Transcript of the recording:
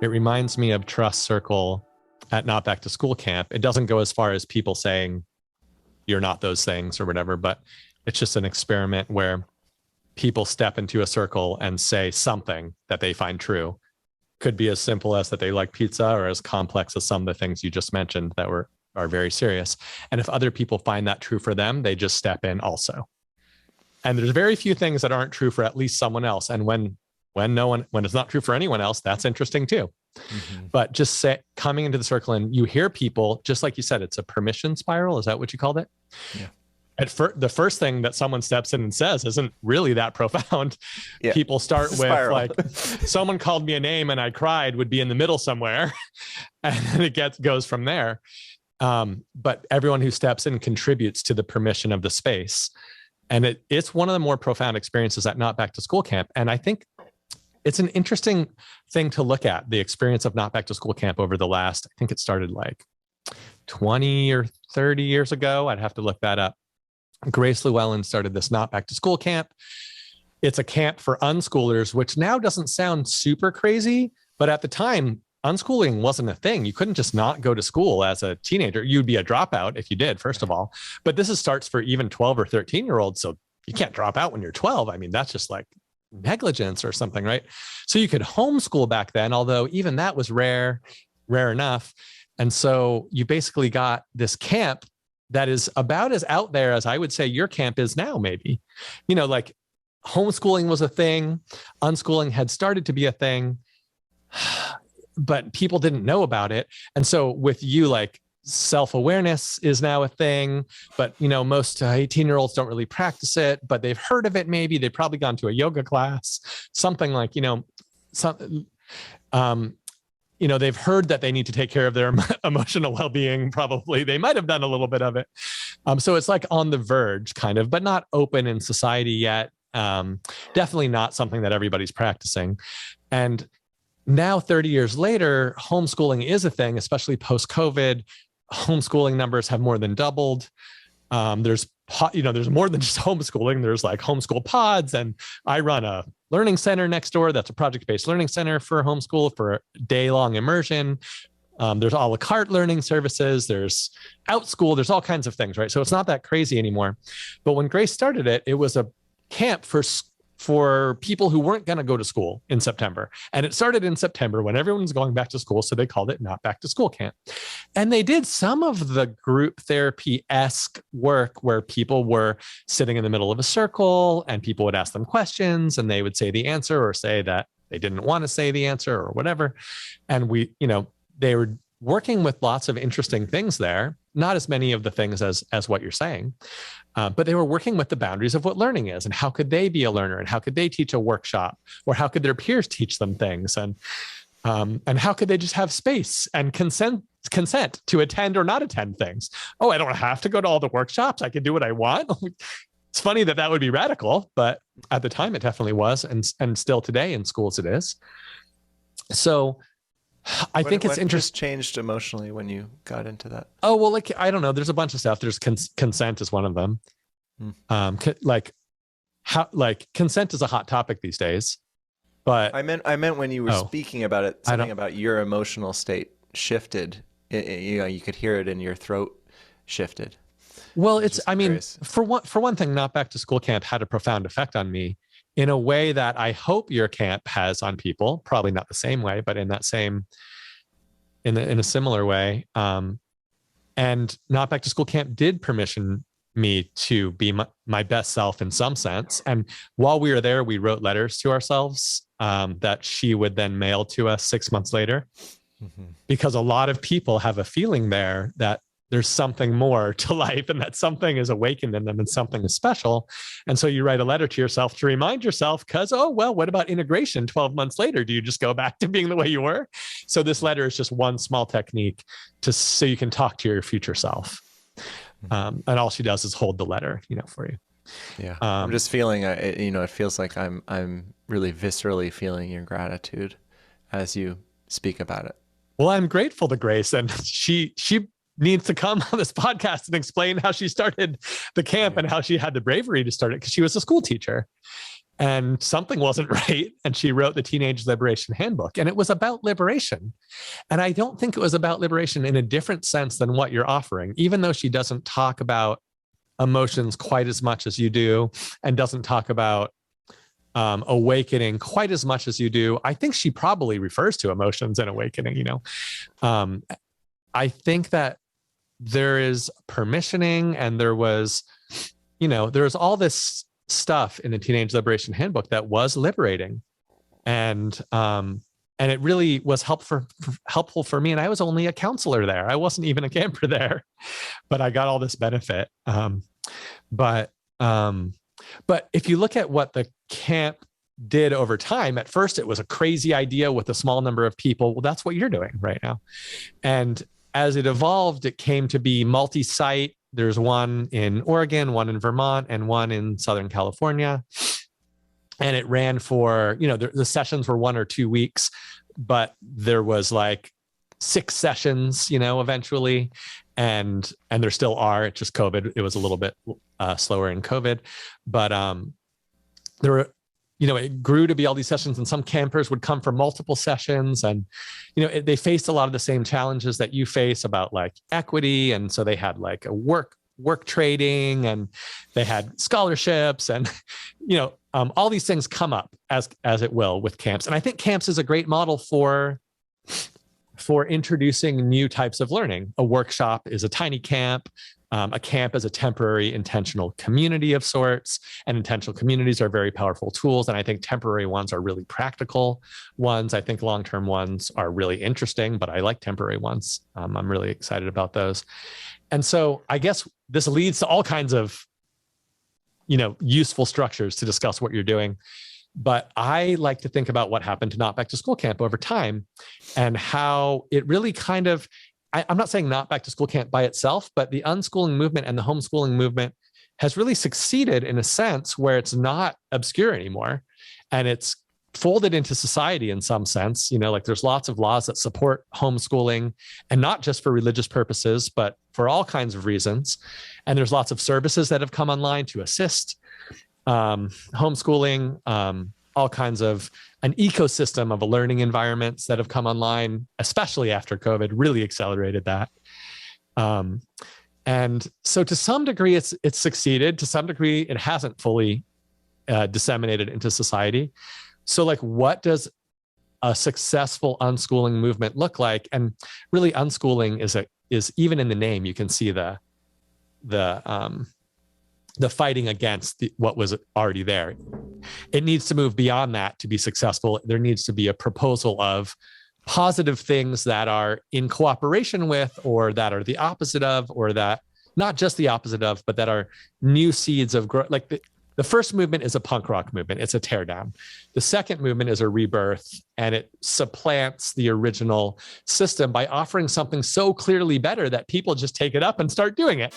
It reminds me of Trust Circle at Not Back to School Camp. It doesn't go as far as people saying you're not those things or whatever, but it's just an experiment where people step into a circle and say something that they find true. Could be as simple as that they like pizza, or as complex as some of the things you just mentioned that are very serious. And if other people find that true for them, they just step in also. And there's very few things that aren't true for at least someone else. And when it's not true for anyone else, that's interesting too. Mm-hmm. But just coming into the circle and you hear people, just like you said, it's a permission spiral. Is that what you called it? Yeah. The first thing that someone steps in and says isn't really that profound. Yeah. People start with like, someone called me a name and I cried would be in the middle somewhere. And then it goes from there. But everyone who steps in contributes to the permission of the space. And it's one of the more profound experiences at Not Back to School Camp. And I think it's an interesting thing to look at, the experience of Not Back to School Camp over the last, I think it started like 20 or 30 years ago. I'd have to look that up. Grace Llewellyn started this Not Back to School Camp. It's a camp for unschoolers, which now doesn't sound super crazy, but at the time, unschooling wasn't a thing. You couldn't just not go to school as a teenager. You'd be a dropout if you did, first of all. But this starts for even 12 or 13-year-olds. So you can't drop out when you're 12. I mean, that's just like negligence or something, right? So you could homeschool back then, although even that was rare enough. And so you basically got this camp that is about as out there as I would say your camp is now, maybe. You know, like homeschooling was a thing. Unschooling had started to be a thing, but people didn't know about it. And so with you, like self-awareness is now a thing, but you know, most 18-year-olds don't really practice it, but they've heard of it. Maybe they've probably gone to a yoga class, something like, you know, they've heard that they need to take care of their emotional well-being. Probably they might've done a little bit of it. So it's like on the verge kind of, but not open in society yet. Definitely not something that everybody's practicing. And now 30 years later, homeschooling is a thing, especially post-COVID. Homeschooling numbers have more than doubled. There's more than just homeschooling. There's like homeschool pods, and I run a learning center next door. That's a project-based learning center for homeschool for day-long immersion. There's a la carte learning services. There's OutSchool. There's all kinds of things, right? So it's not that crazy anymore. But when Grace started it, it was a camp for people who weren't going to go to school in September. And it started in September when everyone's going back to school. So they called it Not Back to School Camp. And they did some of the group therapy-esque work where people were sitting in the middle of a circle and people would ask them questions and they would say the answer or say that they didn't want to say the answer or whatever. And they were working with lots of interesting things there, not as many of the things as what you're saying. But they were working with the boundaries of what learning is and how could they be a learner and how could they teach a workshop or how could their peers teach them things and how could they just have space and consent to attend or not attend things. Oh, I don't have to go to all the workshops. I can do what I want. It's funny that would be radical, but at the time it definitely was. And still today in schools it is. So I think it's interesting. What changed emotionally when you got into that? Oh, well, like, I don't know. There's a bunch of stuff. There's consent is one of them. Consent is a hot topic these days, but I meant when you were speaking about it, something about your emotional state shifted. You could hear it in your throat shifted. Well, for one thing, Not Back to School Camp had a profound effect on me in a way that I hope your camp has on people, probably not the same way, but in a similar way. And Not Back to School Camp did permission me to be my best self in some sense. And while we were there, we wrote letters to ourselves that she would then mail to us 6 months later, because a lot of people have a feeling there that there's something more to life and that something is awakened in them and something is special. And so you write a letter to yourself to remind yourself because, what about integration 12 months later? Do you just go back to being the way you were? So this letter is just one small technique so you can talk to your future self. And all she does is hold the letter, for you. Yeah. I'm just feeling, it feels like I'm really viscerally feeling your gratitude as you speak about it. Well, I'm grateful to Grace, and she needs to come on this podcast and explain how she started the camp and how she had the bravery to start it, because she was a school teacher. and something wasn't right. And she wrote the Teenage Liberation Handbook, and it was about liberation. And I don't think it was about liberation in a different sense than what you're offering, even though she doesn't talk about emotions quite as much as you do, and doesn't talk about awakening quite as much as you do. I think she probably refers to emotions and awakening, I think that there is permissioning, and there was all this stuff in the Teenage Liberation Handbook that was liberating. And it really was helpful for me. And I was only a counselor there. I wasn't even a camper there, but I got all this benefit. But if you look at what the camp did over time, at first it was a crazy idea with a small number of people. Well, that's what you're doing right now. And as it evolved, it came to be multi-site. There's one in Oregon, one in Vermont, and one in Southern California. And it ran for, the sessions were 1 or 2 weeks, but there was like 6 sessions, eventually. And there still are. It's just COVID. It was a little bit slower in COVID, but there were, it grew to be all these sessions, and some campers would come for multiple sessions, and they faced a lot of the same challenges that you face about like equity. And so they had like a work trading, and they had scholarships, and all these things come up as it will with camps. And I think camps is a great model for introducing new types of learning. A workshop is a tiny camp. A camp is a temporary intentional community of sorts, and intentional communities are very powerful tools. And I think temporary ones are really practical ones. I think long-term ones are really interesting, but I like temporary ones. I'm really excited about those. And so I guess this leads to all kinds of, useful structures to discuss what you're doing. But I like to think about what happened to Not Back to School Camp over time, and how it really kind of, I'm not saying Not Back to School Camp by itself, but the unschooling movement and the homeschooling movement has really succeeded in a sense where it's not obscure anymore, and it's folded into society in some sense. Like there's lots of laws that support homeschooling, and not just for religious purposes, but for all kinds of reasons. And there's lots of services that have come online to assist homeschooling, all kinds of an ecosystem of learning environments that have come online, especially after COVID, really accelerated that. And so to some degree, it's succeeded. To some degree, it hasn't fully disseminated into society. So like, what does a successful unschooling movement look like? And really, unschooling is even in the name, you can see the fighting against what was already there. It needs to move beyond that to be successful. There needs to be a proposal of positive things that are in cooperation with, or that are the opposite of, or that not just the opposite of, but that are new seeds of growth. Like the first movement is a punk rock movement. It's a teardown. The second movement is a rebirth, and it supplants the original system by offering something so clearly better that people just take it up and start doing it.